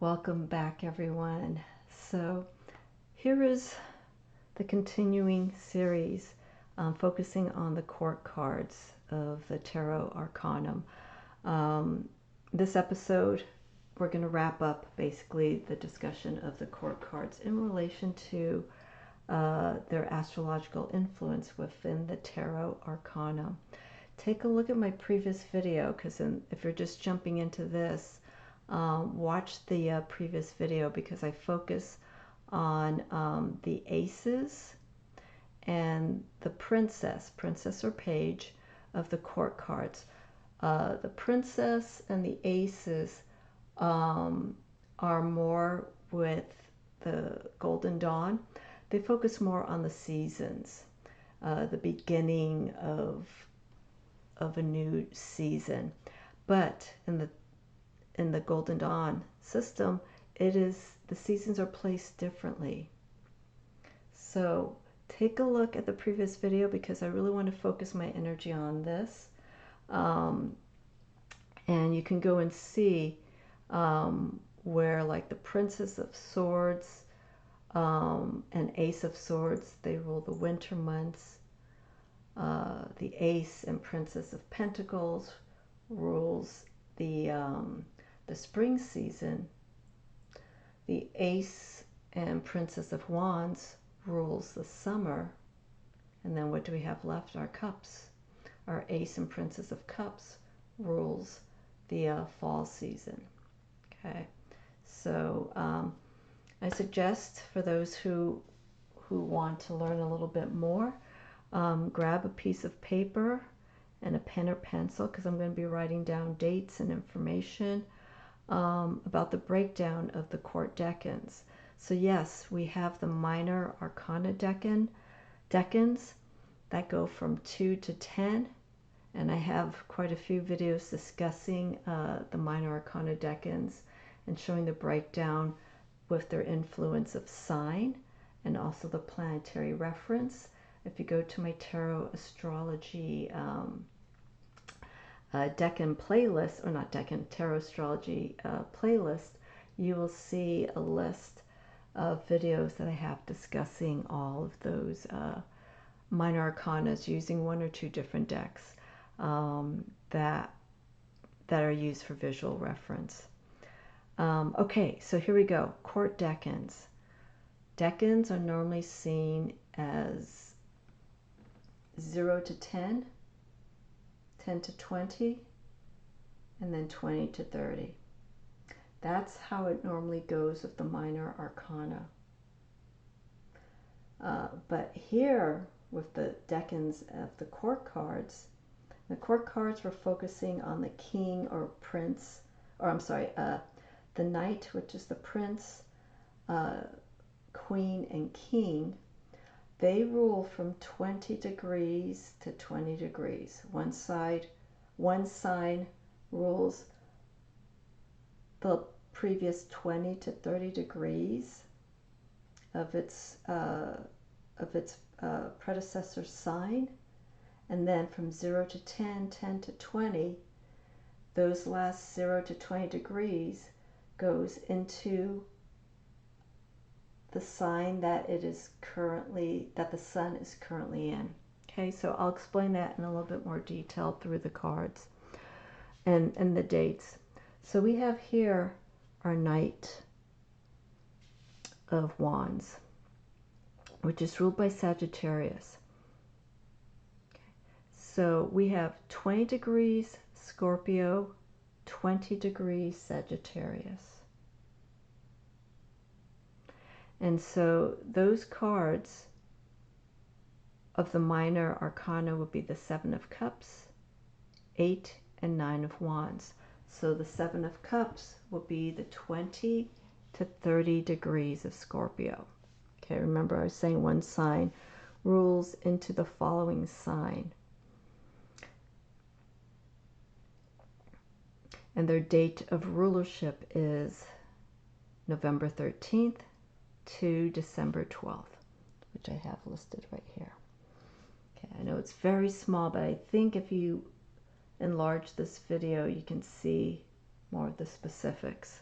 Welcome back, everyone. So here is the continuing series focusing on the court cards of the Tarot Arcanum. This episode, we're going to wrap up basically the discussion of the court cards in relation to their astrological influence within the Tarot Arcanum. Take a look at my previous video, because if you're just jumping into this, watch the previous video, because I focus on the aces and the princess or page of the court cards. The princess and the aces are more with the Golden Dawn. They focus more on the seasons, the beginning of a new season. But in the Golden Dawn system, the seasons are placed differently. So take a look at the previous video, because I really want to focus my energy on this. And you can go and see where, like, the Princess of Swords and Ace of Swords, they rule the winter months. The Ace and Princess of Pentacles rules the spring season. The Ace and Princess of Wands rules the summer. And then what do we have left? Our Cups. Our Ace and Princess of Cups rules the fall season. Okay, so I suggest for those who want to learn a little bit more, grab a piece of paper and a pen or pencil, because I'm going to be writing down dates and information about the breakdown of the court decans. So yes, we have the minor arcana decans that go from 2 to 10, and I have quite a few videos discussing the minor arcana decans and showing the breakdown with their influence of sign and also the planetary reference. If you go to my Tarot Astrology Decan playlist, or not Decan, Tarot Astrology playlist, you will see a list of videos that I have discussing all of those minor arcanas using one or two different decks that are used for visual reference. Okay, so here we go. Court decans. Decans are normally seen as 0 to 10, 10 to 20, and then 20 to 30. That's how it normally goes with the minor arcana. But here, with the decans of the court cards, the court cards were focusing on the king or prince, or I'm sorry, the knight, which is the prince, queen, and king. They rule from 20 degrees to 20 degrees. One sign rules the previous 20 to 30 degrees of its predecessor sign, and then from 0 to 10, 10 to 20, those last 0 to 20 degrees goes into the sign that the sun is currently in. Okay, so I'll explain that in a little bit more detail through the cards and the dates. So we have here our Knight of Wands, which is ruled by Sagittarius. Okay. So we have 20 degrees Scorpio, 20 degrees Sagittarius. And so those cards of the minor arcana would be the 7 of Cups, 8, and 9 of Wands. So the 7 of Cups will be the 20 to 30 degrees of Scorpio. Okay, remember I was saying one sign rules into the following sign. And their date of rulership is November 13th to December 12th, which I have listed right here. Okay, I know it's very small, but I think if you enlarge this video, you can see more of the specifics.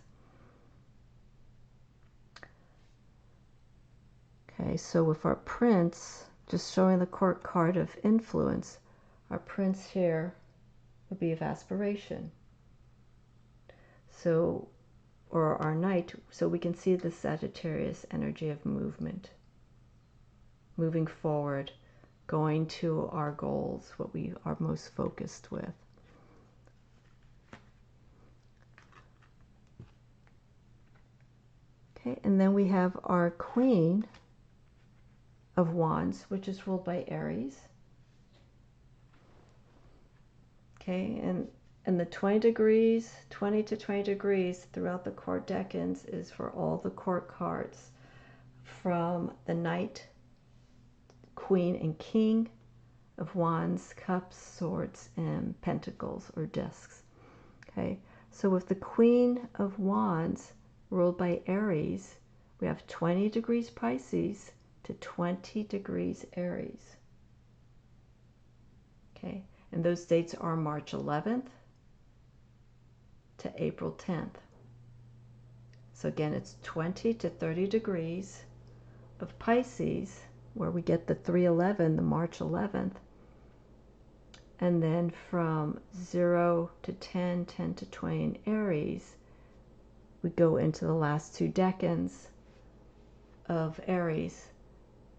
Okay, so with our prince, just showing the court card of influence, our prince here would be of aspiration. So, or our knight, so we can see the Sagittarius energy of movement, moving forward, going to our goals, what we are most focused with. Okay, and then we have our Queen of Wands, which is ruled by Aries. Okay, and the 20 degrees, 20 to 20 degrees throughout the court decans is for all the court cards, from the Knight, Queen, and King of Wands, Cups, Swords, and Pentacles or Discs. Okay, so with the Queen of Wands ruled by Aries, we have 20 degrees Pisces to 20 degrees Aries. Okay, and those dates are March 11th to April 10th. So again, it's 20 to 30 degrees of Pisces, where we get the 311, the March 11th. And then from 0 to 10, 10 to 20 in Aries, we go into the last two decans of Aries,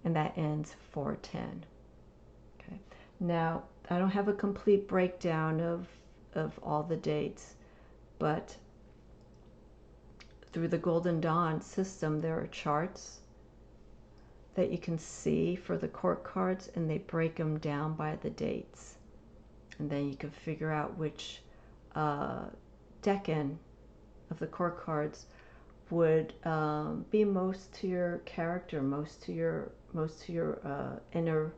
and that ends 410. Okay. Now, I don't have a complete breakdown of all the dates, but through the Golden Dawn system, there are charts that you can see for the court cards, and they break them down by the dates. And then you can figure out which decan of the court cards would be most to your character, most to your inner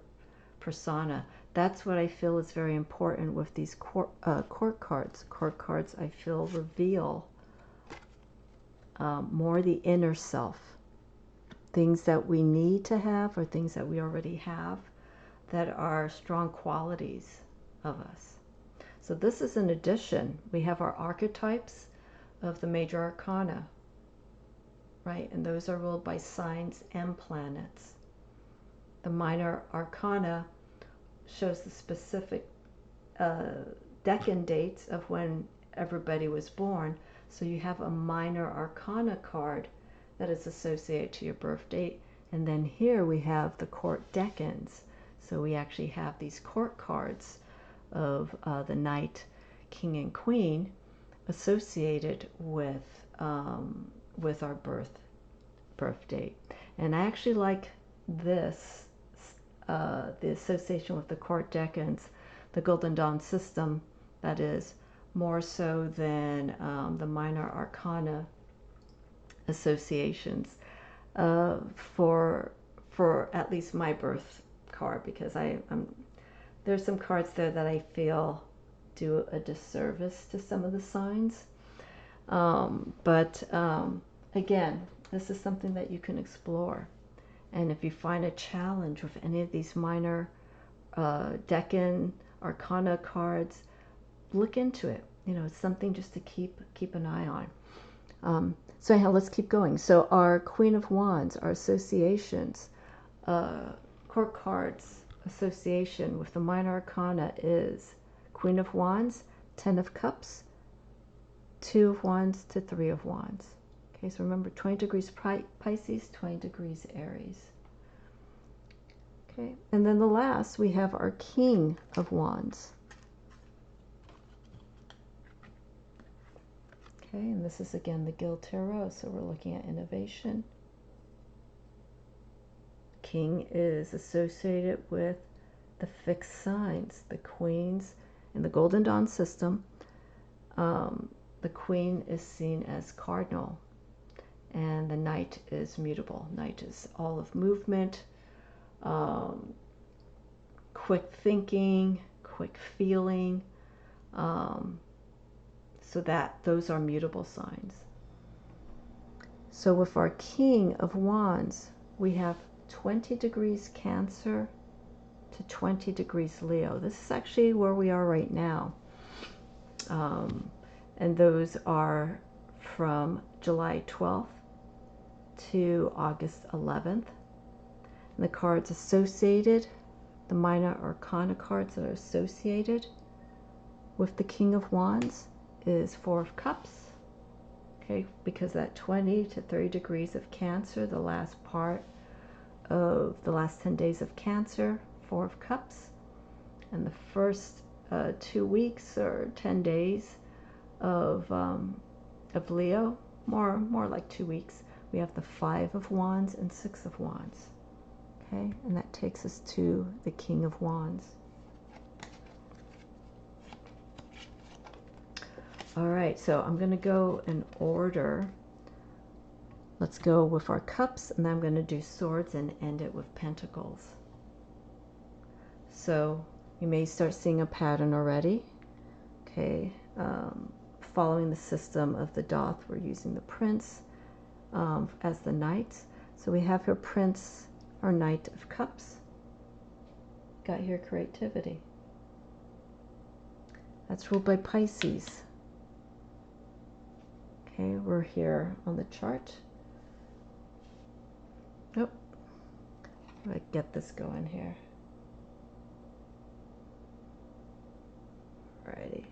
persona. That's what I feel is very important with these court cards. Court cards, I feel, reveal more the inner self, things that we need to have or things that we already have that are strong qualities of us. So this is an addition. We have our archetypes of the major arcana, right? And those are ruled by signs and planets. The minor arcana shows the specific decan dates of when everybody was born. So you have a minor arcana card that is associated to your birth date. And then here we have the court decans. So we actually have these court cards of the Knight, King, and Queen associated with our birth date. And I actually like this, the association with the court decans, the Golden Dawn system, that is, more so than the minor arcana associations for at least my birth card, because there's some cards there that I feel do a disservice to some of the signs. But again, this is something that you can explore. And if you find a challenge with any of these minor decan arcana cards, look into it. You know, it's something just to keep an eye on. So anyhow, let's keep going. So our Queen of Wands, our associations, court cards association with the minor arcana is Queen of Wands, 10 of Cups, 2 of Wands to 3 of Wands. Okay, so remember, 20 degrees Pisces, 20 degrees Aries. Okay, and then the last, we have our King of Wands. Okay, and this is again the Guild Tarot, so we're looking at innovation. King is associated with the fixed signs, the queens in the Golden Dawn system. The Queen is seen as cardinal, and the Knight is mutable. Knight is all of movement, quick thinking, quick feeling. So that those are mutable signs. So with our King of Wands, we have 20 degrees Cancer to 20 degrees Leo. This is actually where we are right now. And those are from July 12th to August 11th. And the cards associated, the minor arcana cards that are associated with the King of Wands is Four of Cups. Okay, because that 20 to 30 degrees of Cancer, the last part of the last 10 days of Cancer, Four of Cups. And the first 2 weeks or 10 days of Leo, more like 2 weeks, we have the Five of Wands and Six of Wands. Okay, and that takes us to the King of Wands. All right, so I'm going to go in order. Let's go with our cups, and then I'm going to do swords and end it with pentacles. So you may start seeing a pattern already. Okay, following the system of the Doth, we're using the Prince as the Knight. So we have here Prince, our Knight of Cups. Got here creativity. That's ruled by Pisces. Okay, we're here on the chart. Nope. Let me get this going here. Alrighty.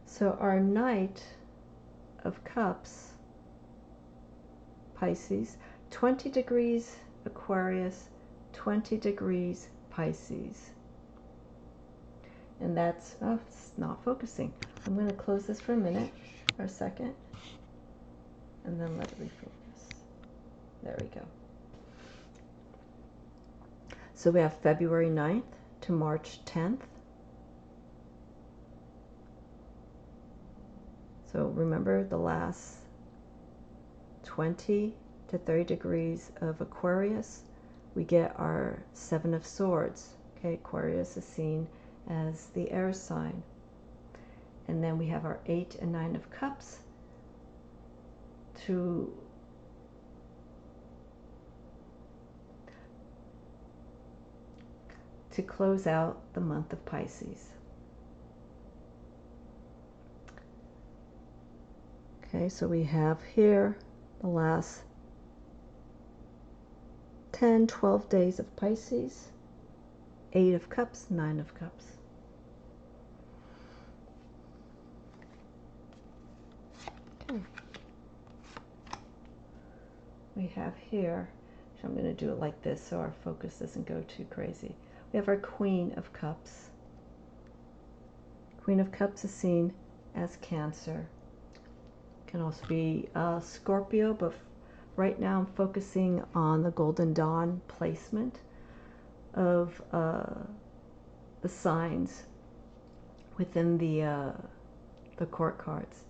So our Knight of Cups, Pisces, 20 degrees Aquarius, 20 degrees Pisces. And that's, oh, it's not focusing. I'm going to close this for a minute or a second and then let it refocus. There we go. So we have February 9th to March 10th. So remember the last 20 to 30 degrees of Aquarius, we get our Seven of Swords. Okay, Aquarius is seen as the air sign. And then we have our 8 and 9 of Cups to close out the month of Pisces. Okay, so we have here the last 10, 12 days of Pisces, 8 of Cups, 9 of Cups. Okay. We have here, so I'm going to do it like this so our focus doesn't go too crazy. We have our Queen of Cups. Queen of Cups is seen as Cancer. Can also be Scorpio, but right now I'm focusing on the Golden Dawn placement of the signs within the court cards.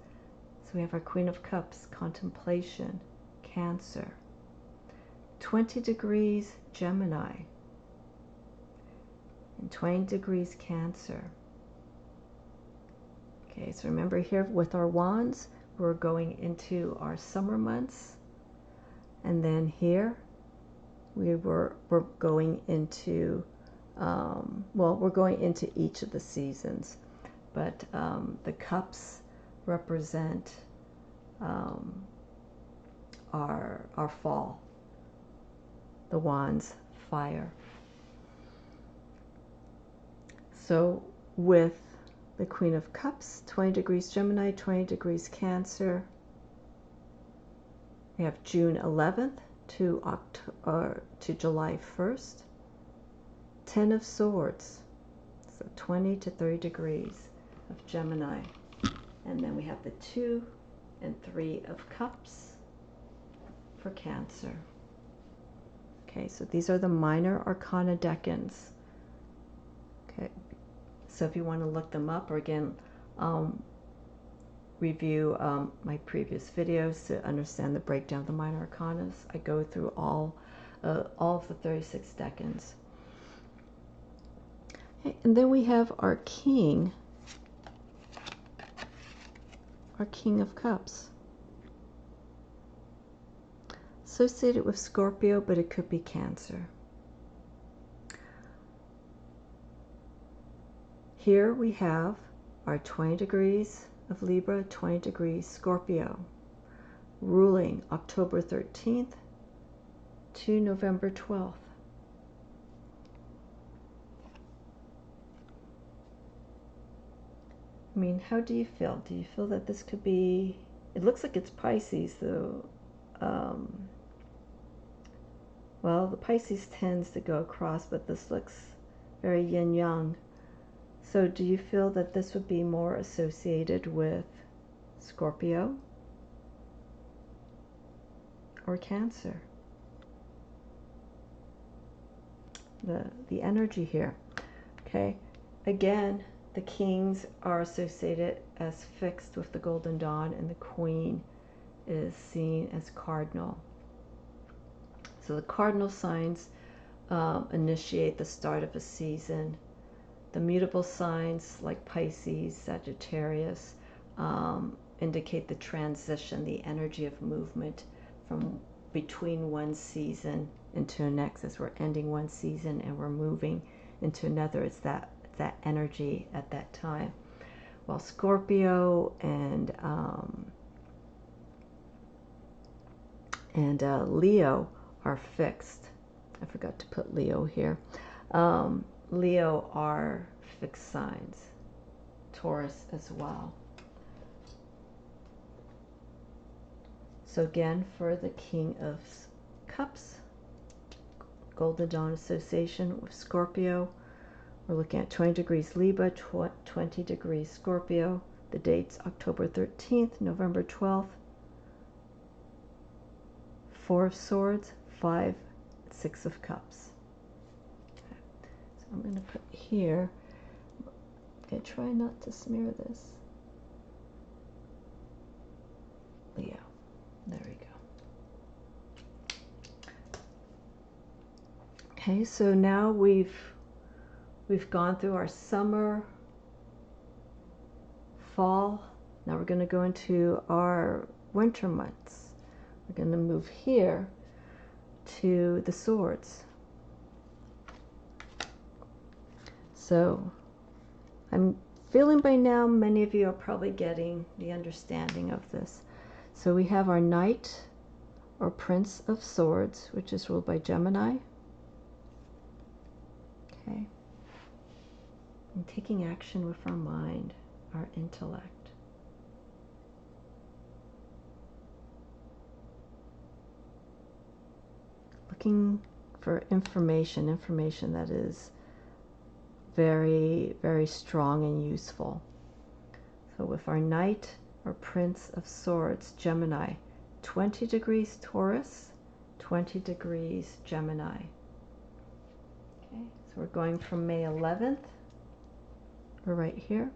So we have our Queen of Cups, Contemplation, Cancer, 20 degrees Gemini, and 20 degrees Cancer. Okay, so remember here with our wands, we're going into our summer months, and then here we're going into we're going into each of the seasons, but the cups represent our fall, the wands fire. So with the Queen of Cups, 20 degrees Gemini, 20 degrees Cancer, we have June 11th to July 1st, 10 of Swords, so 20 to 30 degrees of Gemini. And then we have the 2 and 3 of Cups for Cancer. Okay, so these are the minor arcana decans. Okay, so if you want to look them up, or again, review my previous videos to understand the breakdown of the minor arcanas, I go through all of the 36 decans. Okay, and then we have our King of Cups, associated with Scorpio, but it could be Cancer. Here we have our 20 degrees of Libra, 20 degrees Scorpio, ruling October 13th to November 12th. I mean, how do you feel? Do you feel that this could be, it looks like it's Pisces, though. Well, the Pisces tends to go across, but this looks very yin-yang. So do you feel that this would be more associated with Scorpio or Cancer? The energy here. Okay, again, the kings are associated as fixed with the Golden Dawn, and the queen is seen as cardinal. So the cardinal signs initiate the start of a season. The mutable signs like Pisces, Sagittarius indicate the transition, the energy of movement from between one season into the next. As we're ending one season and we're moving into another, it's that energy at that time. While Scorpio and Leo are fixed. I forgot to put Leo here. Leo are fixed signs. Taurus as well. So again, for the King of Cups, Golden Dawn association with Scorpio, we're looking at 20 degrees Libra, 20 degrees Scorpio. The dates October 13th, November 12th. 4 of Swords, 5, 6 of Cups. Okay. So I'm going to put here, okay, try not to smear this. Leo. There we go. Okay, so now we've gone through our summer, fall. Now we're going to go into our winter months. We're going to move here to the swords. So I'm feeling by now many of you are probably getting the understanding of this. So we have our Knight or Prince of Swords, which is ruled by Gemini. Okay. And taking action with our mind, our intellect. Looking for information that is very, very strong and useful. So with our Knight or Prince of Swords, Gemini, 20 degrees Taurus, 20 degrees Gemini. Okay, so we're going from May 11th, we're right here,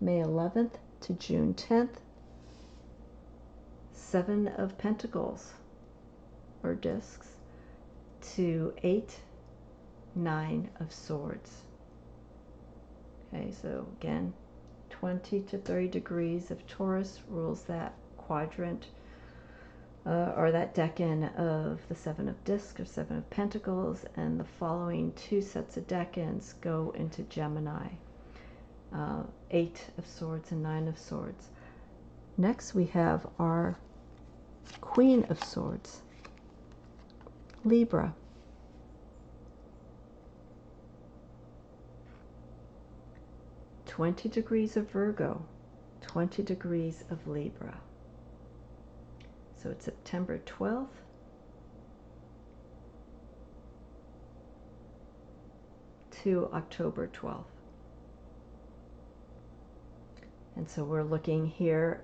May 11th to June 10th, 7 of Pentacles or discs to 8, 9 of Swords. Okay, so again, 20 to 30 degrees of Taurus rules that quadrant or that decan of the 7 of discs or 7 of Pentacles, and the following 2 sets of decans go into Gemini, 8 of Swords and 9 of Swords. Next we have our Queen of Swords, Libra. "20 degrees of Virgo, 20 degrees of Libra." So it's September 12th to October 12th. And so we're looking here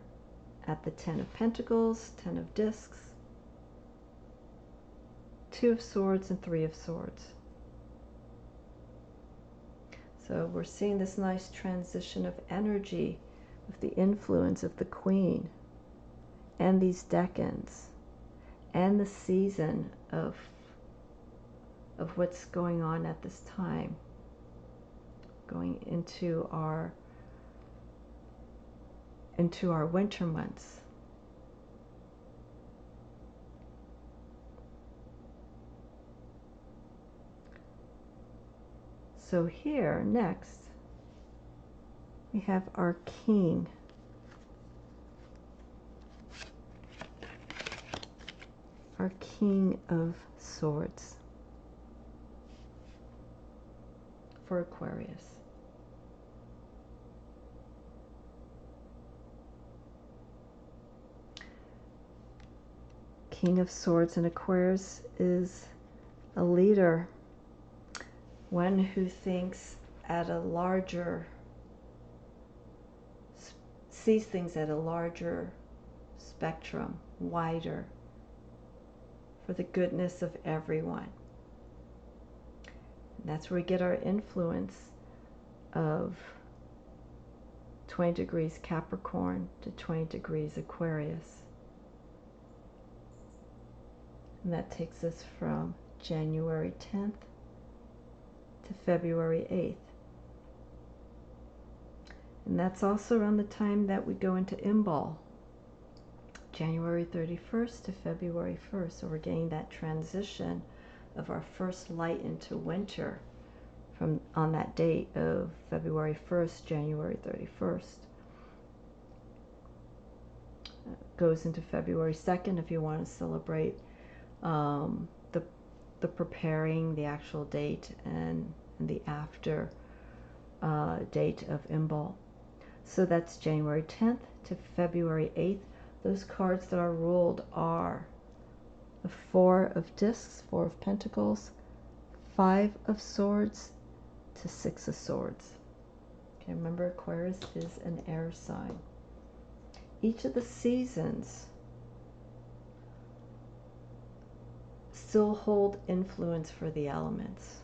at the 10 of Pentacles, 10 of discs, 2 of Swords, and 3 of Swords. So we're seeing this nice transition of energy with the influence of the Queen and these decans and the season of what's going on at this time, going into our winter months. So here next we have our King. our King of Swords for Aquarius. King of Swords in Aquarius is a leader, one who thinks at a larger, sees things at a larger spectrum, wider, for the goodness of everyone. And that's where we get our influence of 20 degrees Capricorn to 20 degrees Aquarius. And that takes us from January 10th to February 8th. And that's also around the time that we go into Imbal, January 31st to February 1st. So we're getting that transition of our first light into winter from on that date of February 1st, January 31st. Goes into February 2nd if you want to celebrate the preparing, the actual date, and the after date of Imbal. So that's January 10th to February 8th. Those cards that are ruled are the Four of Discs, Four of Pentacles, Five of Swords to Six of Swords. Okay, remember Aquarius is an air sign. Each of the seasons still hold influence for the elements.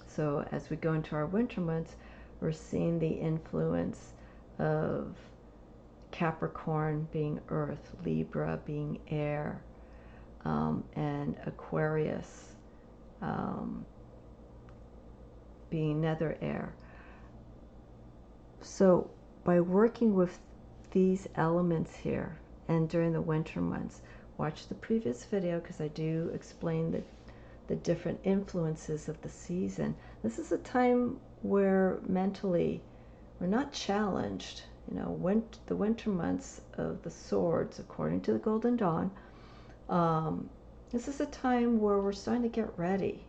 So as we go into our winter months, we're seeing the influence of Capricorn being earth, Libra being air, and Aquarius being nether air. So by working with these elements here, and during the winter months, watch the previous video because I do explain the different influences of the season. This is a time where mentally we're not challenged. You know, the winter months of the swords, according to the Golden Dawn, this is a time where we're starting to get ready.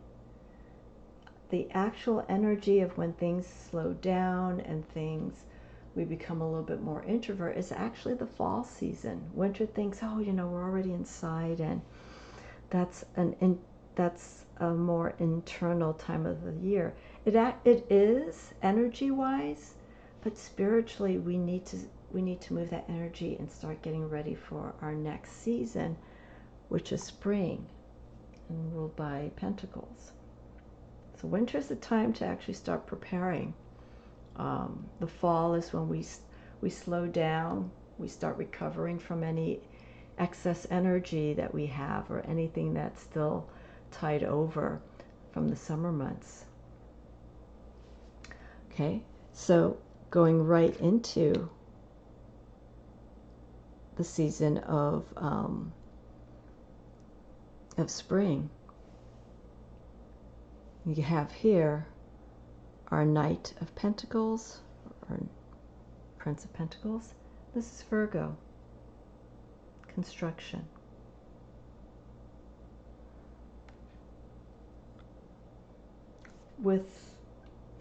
The actual energy of when things slow down and we become a little bit more introvert is actually the fall season. Winter thinks, oh, you know, we're already inside, and that's a more internal time of the year. It is energy-wise, but spiritually we need to move that energy and start getting ready for our next season, which is spring, and ruled by Pentacles. So winter is the time to actually start preparing. The fall is when we slow down, we start recovering from any excess energy that we have or anything that's still tied over from the summer months. Okay, so going right into the season of spring, you have here our Knight of Pentacles, or Prince of Pentacles. This is Virgo, construction. With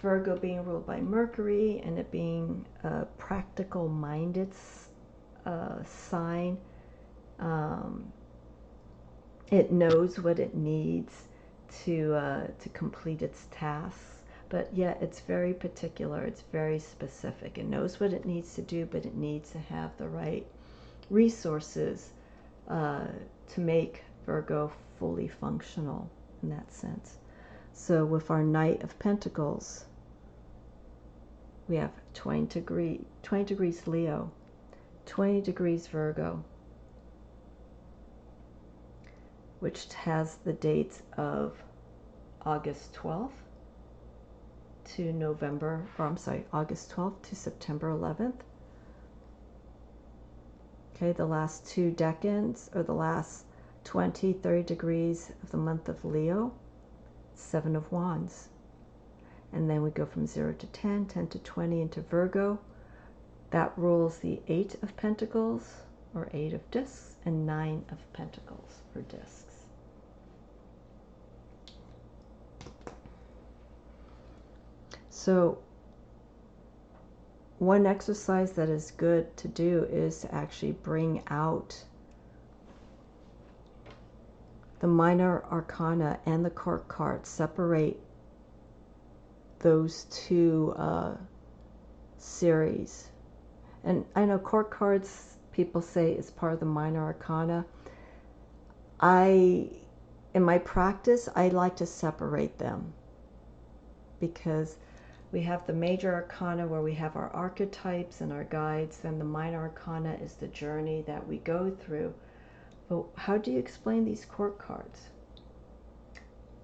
Virgo being ruled by Mercury and it being a practical-minded sign, it knows what it needs to complete its tasks. But yet it's very particular, it's very specific. It knows what it needs to do, but it needs to have the right resources to make Virgo fully functional in that sense. So with our Knight of Pentacles, we have 20 degrees Leo, 20 degrees Virgo, which has the dates of August 12th to August 12th to September 11th. Okay, the last two decans, or the last 30 degrees of the month of Leo, Seven of Wands. And then we go from 0 to 10, 10 to 20 into Virgo. That rules the Eight of Pentacles, or 8 of discs, and 9 of pentacles or discs. So one exercise that is good to do is to actually bring out the minor arcana and the court cards, separate those two series. And I know court cards, people say, is part of the minor arcana. In my practice, I like to separate them, because we have the major arcana where we have our archetypes and our guides, then the minor arcana is the journey that we go through. But how do you explain these court cards?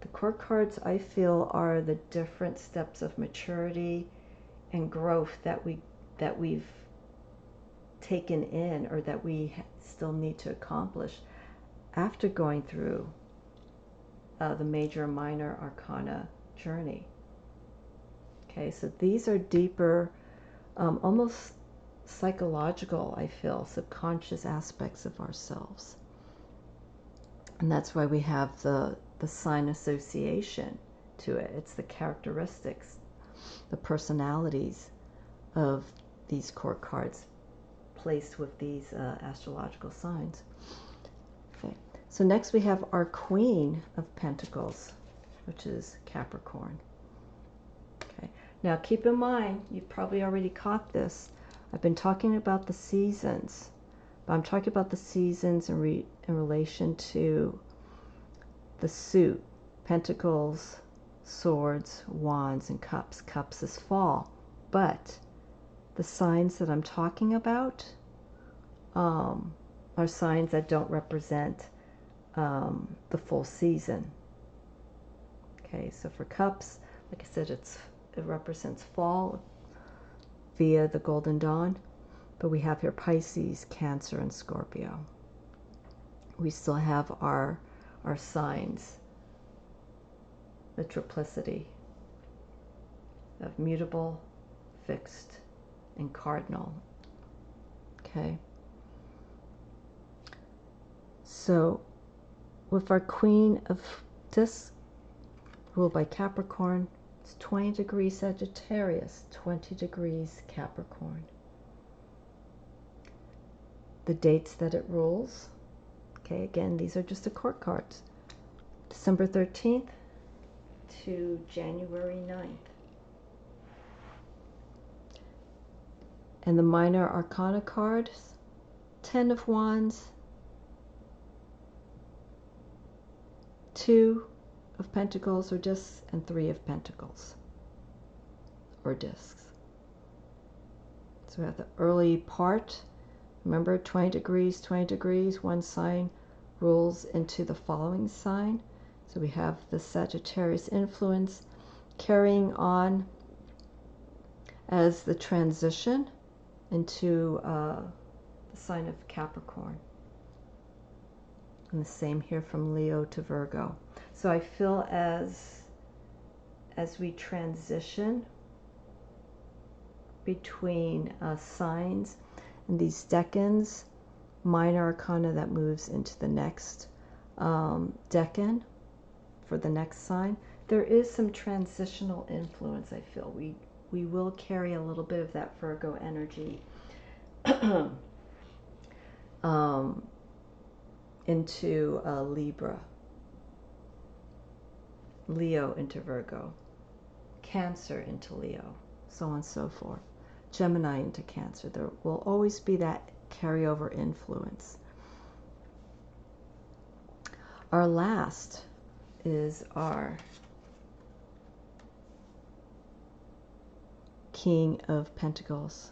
The court cards, I feel, are the different steps of maturity and growth that we've taken in, or that we still need to accomplish after going through the major and minor arcana journey. Okay, so these are deeper, almost psychological, I feel, subconscious aspects of ourselves. And that's why we have the sign association to it. It's the characteristics, the personalities of these court cards placed with these astrological signs. Okay, so next we have our Queen of Pentacles, which is Capricorn. Okay, now keep in mind, you've probably already caught this. I've been talking about the seasons, but I'm talking about the seasons in relation to the suit: Pentacles, Swords, Wands, and Cups. Cups is fall, but the signs that I'm talking about are signs that don't represent the full season. Okay, so for Cups, like I said, it represents fall via the Golden Dawn, but we have here Pisces, Cancer, and Scorpio. We still have our signs, the triplicity of mutable, fixed, and cardinal. Okay, so with our Queen of Discs, ruled by Capricorn, it's 20 degrees Sagittarius, 20 degrees Capricorn. The dates that it rules, okay, again, these are just the court cards. December 13th to January 9th. And the minor arcana cards, 10 of Wands, 2 of Pentacles or discs, and 3 of Pentacles or discs. So we have the early part. Remember, 20 degrees, one sign rules into the following sign. So we have the Sagittarius influence carrying on as the transition into the sign of Capricorn. And the same here from Leo to Virgo. So I feel as we transition between signs and these decans, minor arcana that moves into the next decan for the next sign, there is some transitional influence. I feel we will carry a little bit of that Virgo energy into Libra, Leo into Virgo, Cancer into Leo, so on and so forth, Gemini into Cancer. There will always be that carryover influence. Our last is our King of Pentacles.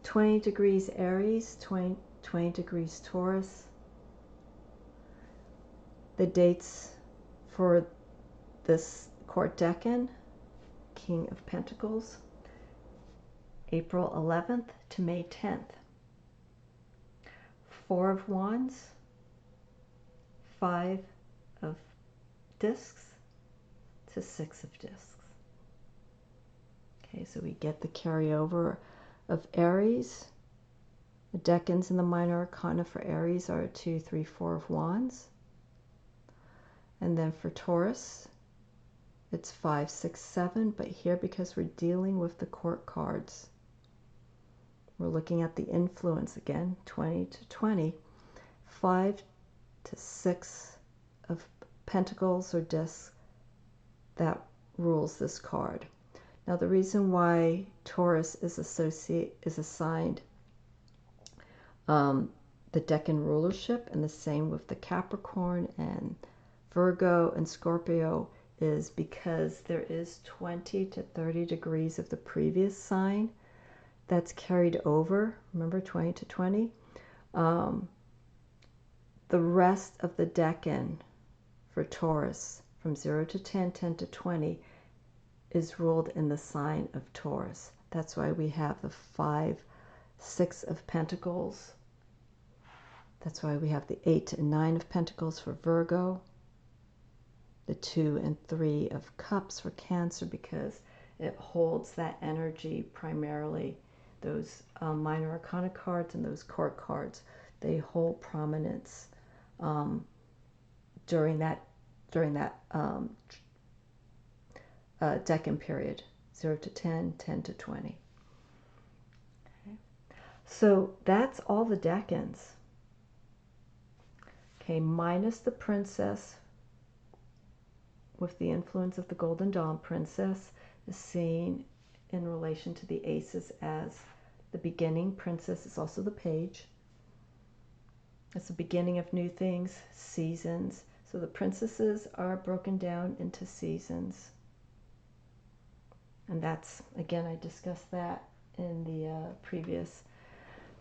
20 degrees Aries, 20 degrees Taurus. The dates for this court decan, King of Pentacles, April 11th to May 10th. 4 of Wands, 5 of discs to 6 of discs. Okay, so we get the carryover of Aries, The decans in the minor arcana for Aries are 2, 3, 4 of wands. And then for Taurus, it's 5, 6, 7. But here, because we're dealing with the court cards, we're looking at the influence again, 20 to 20. 5 to 6 of pentacles or discs, that rules this card. Now, the reason why Taurus is assigned the decan rulership, and the same with the Capricorn and Virgo and Scorpio, is because there is 20 to 30 degrees of the previous sign that's carried over. Remember, 20 to 20. The rest of the decan for Taurus, from 0 to 10, 10 to 20, is ruled in the sign of Taurus. That's why we have the 5, 6 of Pentacles. That's why we have the 8 and 9 of Pentacles for Virgo, the 2 and 3 of Cups for Cancer, because it holds that energy primarily. Those minor arcana cards and those court cards, they hold prominence during that decan period, 0 to 10, 10 to 20. Okay. So that's all the decans. Okay, minus the princess, with the influence of the Golden Dawn. Princess is seen in relation to the aces as the beginning. Princess is also the page. It's the beginning of new things, seasons. So the princesses are broken down into seasons. And that's, again, I discussed that in the previous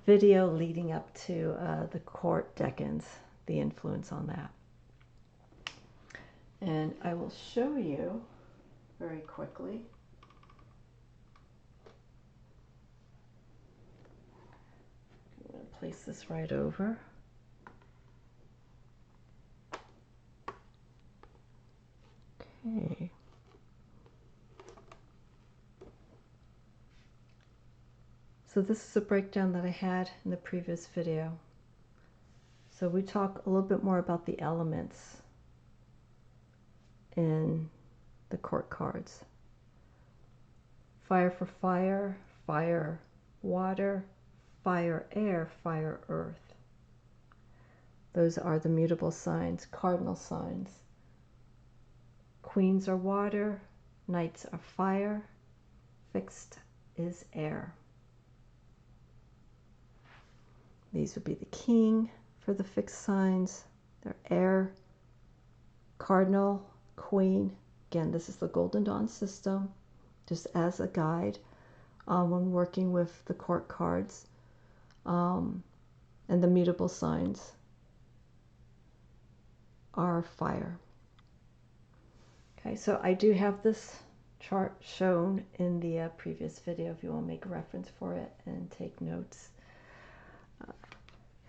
video leading up to the court decans, the influence on that. And I will show you very quickly. I'm going to place this right over. Okay. So this is a breakdown that I had in the previous video. So we talk a little bit more about the elements in the court cards. Fire for fire, fire water, fire air, fire earth. Those are the mutable signs, cardinal signs. Queens are water, knights are fire, fixed is air. These would be the king for the fixed signs. They're air, cardinal, queen. Again, this is the Golden Dawn system, just as a guide when working with the court cards. And the mutable signs are fire. Okay, so I do have this chart shown in the previous video if you want to make a reference for it and take notes.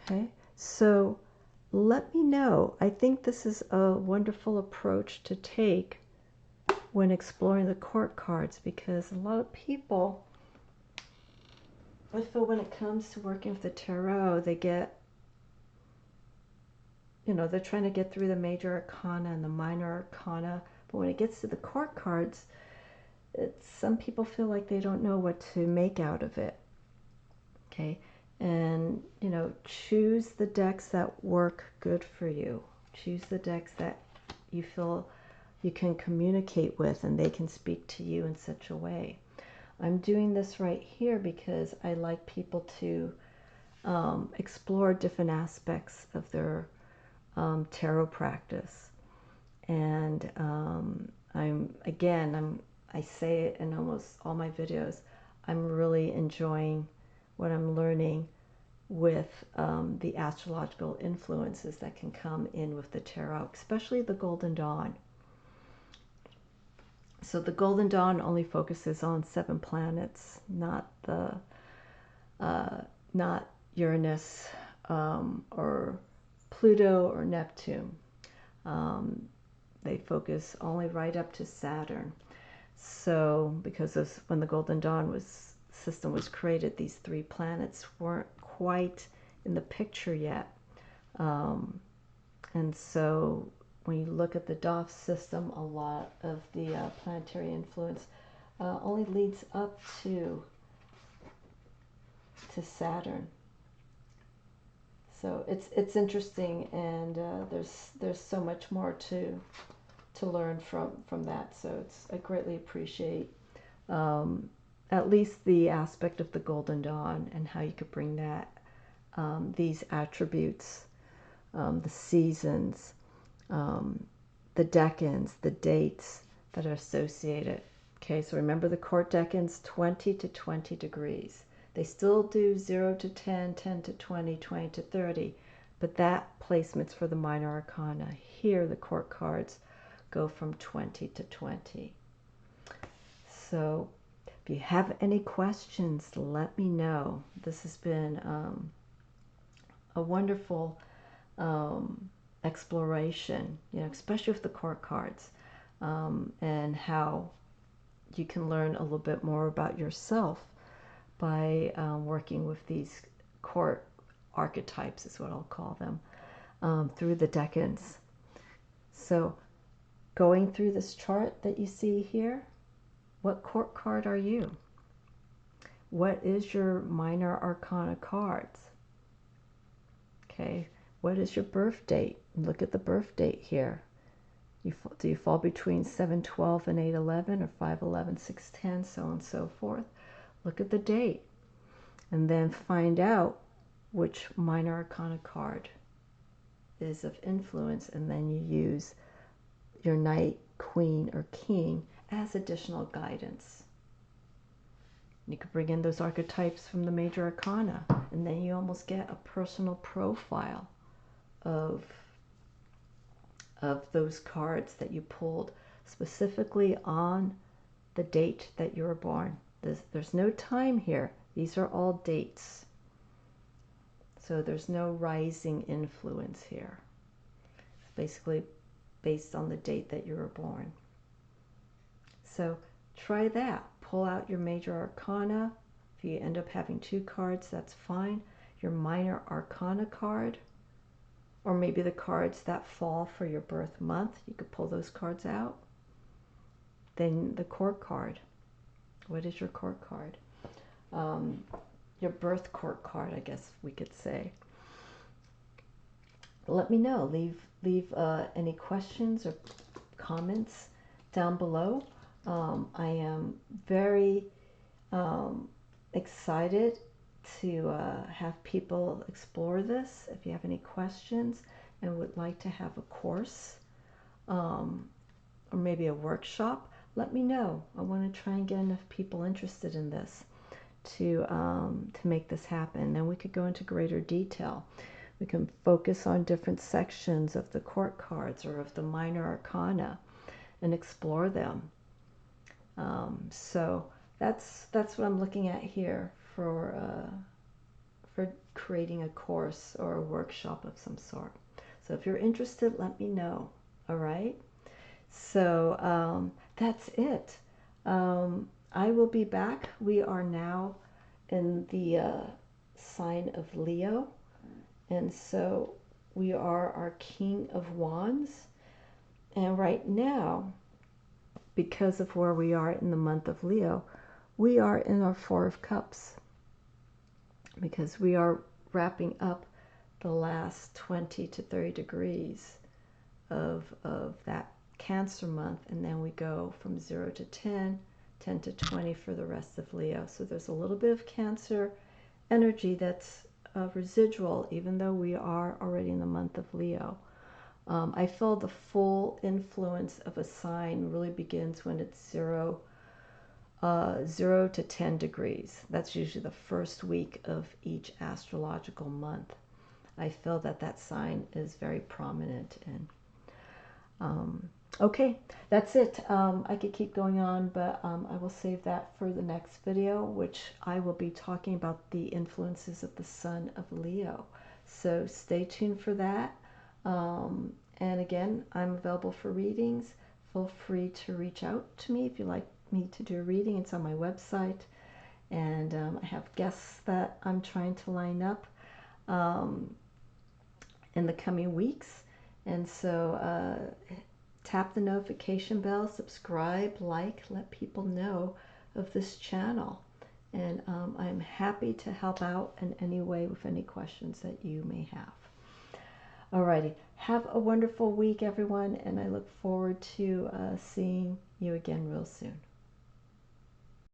Okay, so let me know. I think this is a wonderful approach to take when exploring the court cards, because a lot of people, I feel, when it comes to working with the tarot, they get, they're trying to get through the major arcana and the minor arcana, but when it gets to the court cards, some people feel like they don't know what to make out of it. Okay, and choose the decks that work good for you. Choose the decks that you feel you can communicate with and they can speak to you in such a way. I'm doing this right here because I like people to explore different aspects of their tarot practice. And I say it in almost all my videos, I'm really enjoying what I'm learning with the astrological influences that can come in with the tarot, especially the Golden Dawn. So the Golden Dawn only focuses on 7 planets, not Uranus or Pluto or Neptune. They focus only right up to Saturn. So because of when the Golden Dawn system was created, these 3 planets weren't quite in the picture yet. And so when you look at the DOF system, a lot of the planetary influence only leads up to Saturn. So it's interesting, and there's so much more to learn from that. So I greatly appreciate at least the aspect of the Golden Dawn and how you could bring that these attributes, the seasons, the decans, the dates that are associated. Okay, so remember the court decans, 20 to 20 degrees. They still do 0 to 10, 10 to 20, 20 to 30, but that placement's for the minor arcana. Here, the court cards go from 20 to 20. So if you have any questions, let me know. This has been a wonderful exploration, especially with the court cards, and how you can learn a little bit more about yourself by working with these court archetypes, is what I'll call them, through the decans. So going through this chart that you see here, what court card are you? What is your minor arcana cards? Okay, what is your birth date? Look at the birth date here. Do you fall between 7/12 and 8/11, or 5/11, 6/10, so on and so forth? Look at the date, and then find out which minor arcana card is of influence, and then you use your knight, queen, or king as additional guidance. You could bring in those archetypes from the major arcana, and then you almost get a personal profile of those cards that you pulled specifically on the date that you were born. There's no time here. These are all dates. So there's no rising influence here. It's basically based on the date that you were born. So try that. Pull out your major arcana. If you end up having two cards, that's fine. Your minor arcana card, or maybe the cards that fall for your birth month, you could pull those cards out. Then the court card. What is your court card? Your birth court card, I guess we could say. Let me know. Leave any questions or comments down below. I am very excited to have people explore this. If you have any questions and would like to have a course or maybe a workshop, let me know. I want to try and get enough people interested in this to make this happen. Then we could go into greater detail. We can focus on different sections of the court cards or of the minor arcana and explore them. So that's what I'm looking at here for creating a course or a workshop of some sort. So if you're interested, let me know. All right. So that's it. I will be back. We are now in the sign of Leo, and so we are our King of Wands. And right now, because of where we are in the month of Leo, we are in our Four of Cups, because we are wrapping up the last 20 to 30 degrees of that Cancer month, and then we go from 0 to 10, 10 to 20 for the rest of Leo. So there's a little bit of Cancer energy that's residual, even though we are already in the month of Leo. I feel the full influence of a sign really begins when it's 0 to 10 degrees. That's usually the first week of each astrological month. I feel that sign is very prominent. And okay, that's it. I could keep going on, but I will save that for the next video, which I will be talking about the influences of the Sun of Leo. So stay tuned for that. And again, I'm available for readings. Feel free to reach out to me if you'd like me to do a reading. It's on my website. And I have guests that I'm trying to line up in the coming weeks. And so tap the notification bell, subscribe, like, let people know of this channel. And I'm happy to help out in any way with any questions that you may have. Alrighty, have a wonderful week, everyone, and I look forward to seeing you again real soon.